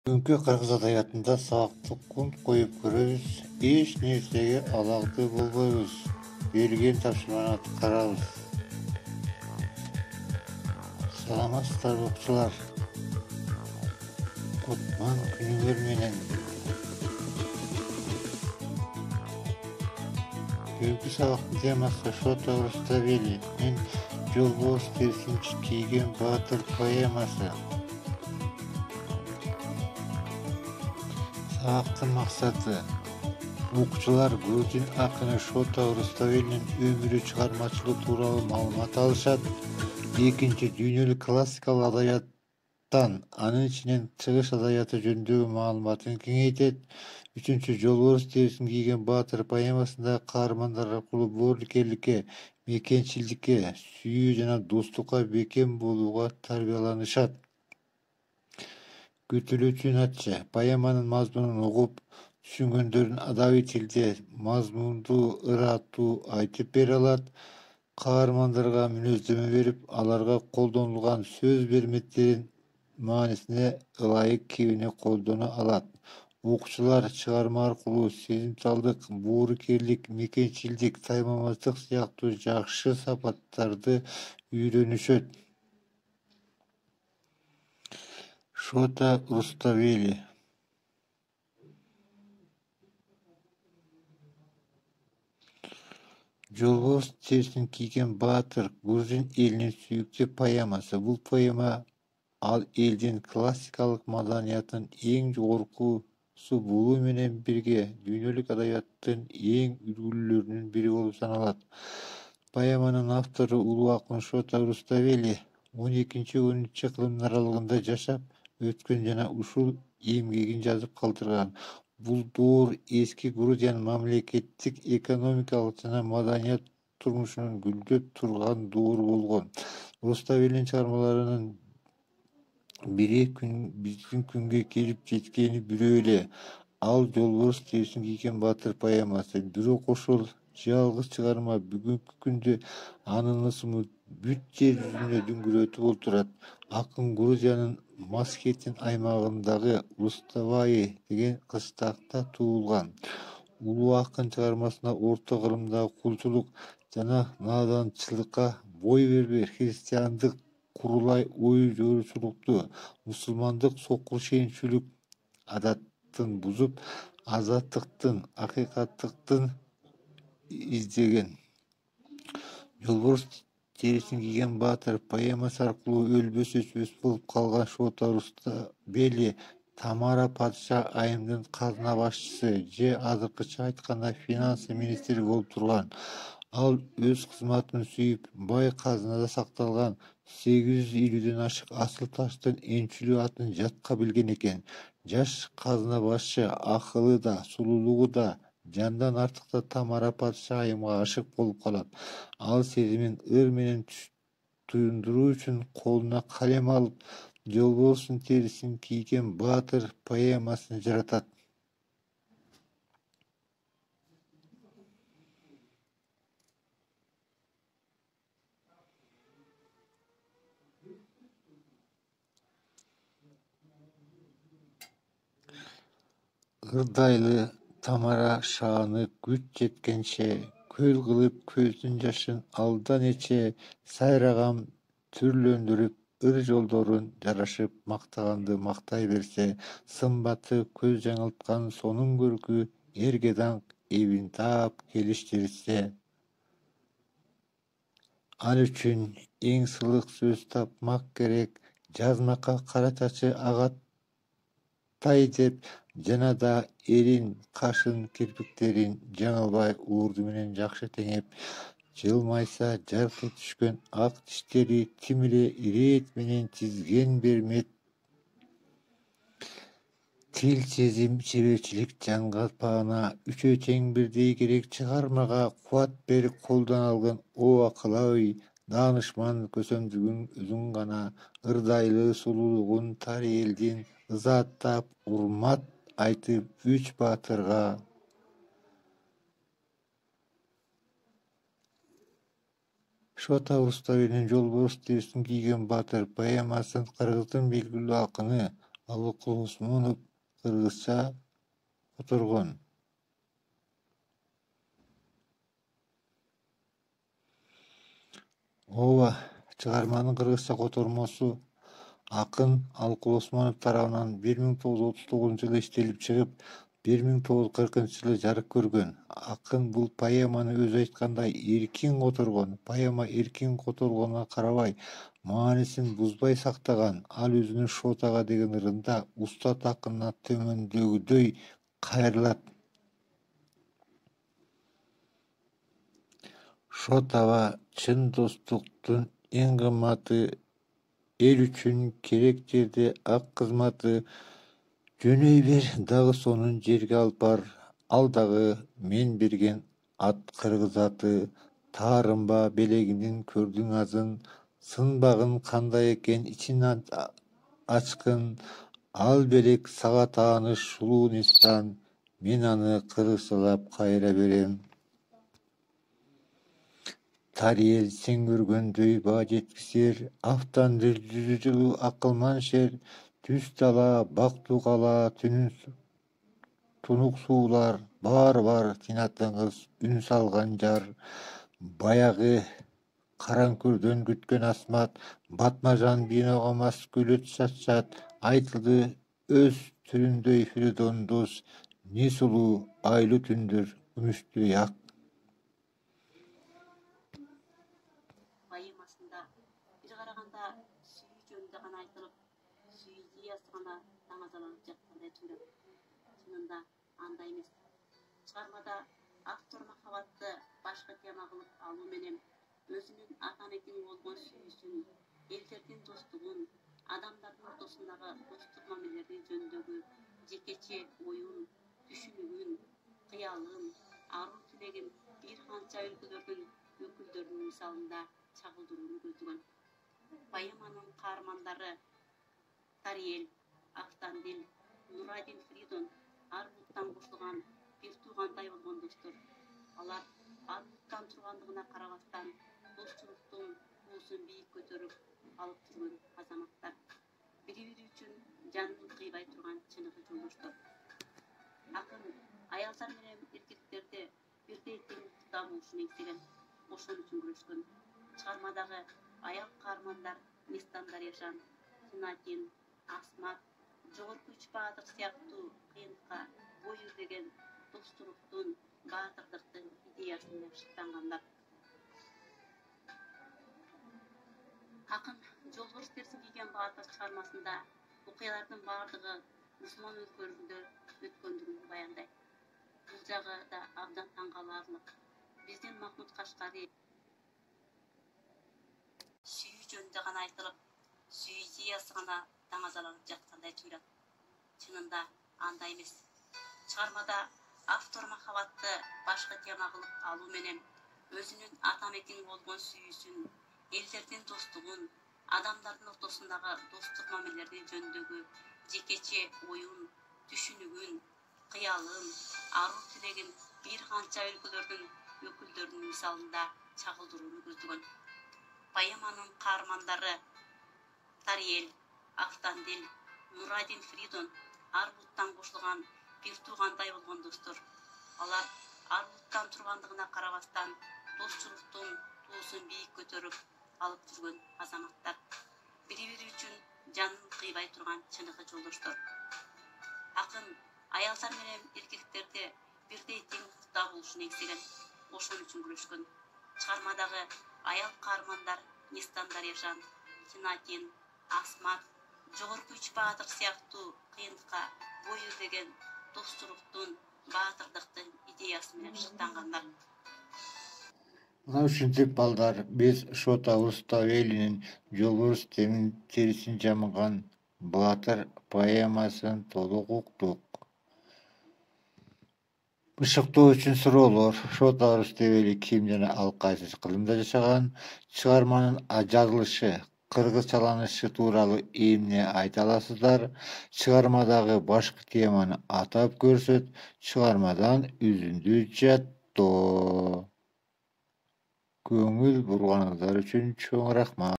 Бүгүнкү кыргыз адабиятында сабактык кунт коюп көрөбүз, эч нерсеге алагды болбойбуз. Берилген тапшырманы аткарабыз. Саламатсыздарбы окуучулар? Кутман күнүңөр менен. Бүгүнкү сабактын темасы Шота Руставели мен Жолбош терисин кийген баатыр поэмасы. Сабактын максаты: окуучулар грузин акыны Шота Руставелинин өмүрү, чыгармачылыгы тууралуу маалымат алышат. Экинчи, дүйнөлүк классикалык адабияттан, анын ичинен чыгыш адабияты жөнүндөгү маалыматын кеңейтет. Үчүнчү, Жолборс терисин кийген баатыр поэмасында каармандар аркылуу боорукерликке, мекенчилдикке, сүйүү жана достукка бекем болууга тарбияланышат. Күтүлүүчү натыйжа: поэманын мазмунун угуп, түшүнгөндөрүн адабий тилде мазмундуу, ыраттуу айтып бере алат. Каармандарга мүнөздөмө берип, аларга колдонулган сөз берметтерин маанисине ылайык кебине колдоно алат. Окуучулар чыгарма аркылуу сезимталдык, боорукерлик, мекенчилдик, таймамаздык сыяктуу жакшы сапаттарды үйрөнүшөт. Шота Руставели. Жолборс терисин кийген баатыр грузин элинин сүйүктүү поэмасы. Бул поэма ал элдин классикалык маданиятынын эң жогоркусу болуу менен бирге дүйнөлүк адабияттын эң үлгүлүүлөрүнүн бири болуп саналат. Поэманын автору улуу акын Шота Руставели 12-13 кылымдын аралыгында жашап өткөн жана ушул эмгегин жазып калтырган. Бул доор эски Грузиянын мамлекеттик, экономикалык жана маданият турмушунун гүлдөп турган доору болгон. Руставелинин чыгармаларынын бири биздин күнгө келип жеткени бирөө эле. Ал Жолборс терисин кийген баатыр поэмасы. Бирок ошол жалгыз чыгарма бүгүнкү күндө анын ысымы бүт жер жүзүнө дүңгүрөтүп отурат. Акын Грузиянын Маскетин аймагындагы Руставаи деген кыштакта туулган. Улуу акын чыгармасында орто кылымдагы кулчулук жана наданчылыкка бой бербей, христиандык курулай ой жооручулукту, мусулмандык сокку-чейинчүүлүк адаттын бузуп, азаттыктын, акыйкаттыктын издеген. Жолборс терисин кийген баатыр поэмасы аркылуу өлбөс өчпөс болуп калган Шота Руставели Тамара падыша айымдын казына башчысы же азыркыча айтканда финансы министри болуп турган. Ал өз кызматын сүйүп, бай казынада сакталган 850ден ашык асыл таштын энчүлүү атын жатка билген экен. Жаш казына башчы акылы да, сулуулугу да, жандан артык да Тамара падыша айымга ашык болуп калат. Ал сезимин ыр менен туюндуруу үчүн колуна калем алып, Жолборстун терисин кийген баатыр поэмасын жаратат. Ырдайлы Тамара шааны күч жеткенче, көл кылып көздүн жашын алдан эче, сайрагам түрлөндүрүп ыр жолдорун жарашып, мактаганды мактай берсе, сымбаты көз жаңылткан сонун көркү, эрге даңк эбин таап келиштирсе. Ал үчүн эң сылык сөз тапмак керек, жазмакка кара чачы агатай деп, жана да эрин, кашын, кирпиктерин жаңылбай уурду менен жакшы теңеп, жылмайса жаркый түшкөн ак тиштери тим эле ирет менен тизген бермет. Тил, сезим, чеберчилик жанга паана, үчөө тең бирдей керек чыгармага кубат берип колдон алган. О акыл-ай, даанышман көсөмдүгүн өзүң гана, ырдайлы сулуулугун тари элдин, ызааттап, урмат айтып үч баатырга. Шота Руставелинин Жолборс терисин кийген баатыр поэмасын кыргыздын белгилүү акыны Алыкул Усмонов кыргызча которгон. Ооба, чыгарманын кыргызча котормосу акын Алыкул Усмонов тарабынан 1939-жылы иштелип чыгып, 1940-жылы жарык көргөн. Акын бул поэманы өзү айткандай эркин которгон. Поэма эркин которгонуна карабай, маанисин бузбай сактаган. Ал өзүнүн Шотага деген ырында устат акынына төмөндөгүдөй кайрылат. Шот аба чын достуктун эң кымбаты, эл үчүн керек жерде ак кызматы. Жөнөй бер, дагы сонун жерге алып бар. Ал дагы мен берген ат кыргыз аты. Таарынба белегинин көрдүң азын. Сынбагын кандай экен ичин ачкын. Ал белек сага тааныш Шулуунистан. Мен аны кыргызчалап кайра берем. Тарыел сен көргөндөй баа жеткизер, автандыр жүзү жылуу акылман шер, түз дала, бак тугала, тунук суулар, бар тыйнатыңыз үн салган жар. Баягы Караңкөлдөн күткөн Асмат, Батмажан биноого мас күлөт чачат, айтылды өз түрүндөй Фиридондус, не сулуу айлуу түндөр, күмүштүй ак. Поэмасында бир караганда сүйүү жөнүндө гана айтылып, сүйүү идеясы гана таңазаланып жаткандай туюлат. Чынында андай эмес. Чыгармада автор махабатты башка тема кылып алуу менен өзүнүн ата мекени болгон сүйүүсүн, элдердин достугун, адамдардын ортосундагы достук мамилелери жөнүндөгү жекече оюн, түшүнүгүн, кыялын, аруу тилегин бир канча өлкөлөрдүн өкүлдөрүнүн мисалында чагылдырууну көздөгөн. Поэманын каармандары Тарыел, Автандил, Нурадин Фридон ар буттан кошулган бир туугандай болгон достор. Алар ар буттан тургандыгына карабастан достчулуктун туусун бийик көтөрүп алып жүргөн азаматтар. Бири-бири үчүн жанын кыйбай турган чыныгы жолдоштор. Акын аялдар менен эркектерди бирдей тең укукта болушун эңсеген, ошон үчүн күрөшкөн. Чыгармадагы аял каармандар Нестан Дарьяшан, Синатин, Асмат, Жогорку Үч Баатыр сыяктуу кыйынтыкка бой үрдеген достуктун, баатырдыктын идеясын жакшыртангандар. Акын жолборс терсин кийген баатыр чыгармасында окуялардын баардыгы мусулман өлкөлөрүндө өткөндүгүн баяндайт. Бул жагы да абдан таң каларлык. Биздин Махмуд Кашкари сүйүү жөнүндө гана айтылып, сүйүү идеясы гана таңазаланып жаткандай туюлат. Чынында андай эмес. Чыгармада автор махабатты башка тема кылып алуу менен өзүнүн ата мекени болгон сүйүүсүн, элдердин достугун, адамдардын ортосундагы достук мамилелери жөнүндөгү жекече оюн, түшүнүгүн, кыялын, аруу тилегин бир канча өлкөлөрдүн өкүлдөрүнүн мисалында чагылдырууну көздөгөн. Поэманын каармандары Тарыел, Автандил, Нурадин Фридон ар буттан кошулган бир туугандай болгон достор. Алар ар буттан тургандыгына карабастан достчулуктун туусун бийик көтөрүп алып жүргөн азаматтар. Бири-бири үчүн жанын кыйбай турган чыныгы жолдоштор. Акын аялдар менен эркектерди бирдей тең укукта болушун эңсеген, ошон үчүн күрөшкөн. Чыгармадагы аял каармандар Нестан Дарьяшан, Синатин, Асмат, Жогорку Үч Баатыр сыяктуу кыйынтыкка бой үрдеген достуктун, баатырдыктын идеясы менен жакшыртангандар. Мына ушинтип балдар, биз Шот Рустабелинин жолборс терисин жамган баатыр поэмасын толук уктук. Ышыктоо үчүн суроолор: Шот Рустабели ким жана ал кайсы кылымда жашаган? Чыгарманын жазылышы, кыргызчаланышы тууралуу эмне айта аласыздар? Чыгармадагы башкы теманы атап көрсөт. Чыгармадан үзүндү жаттоо. Көңүл бурганыңыздар үчүн чоң рахмат.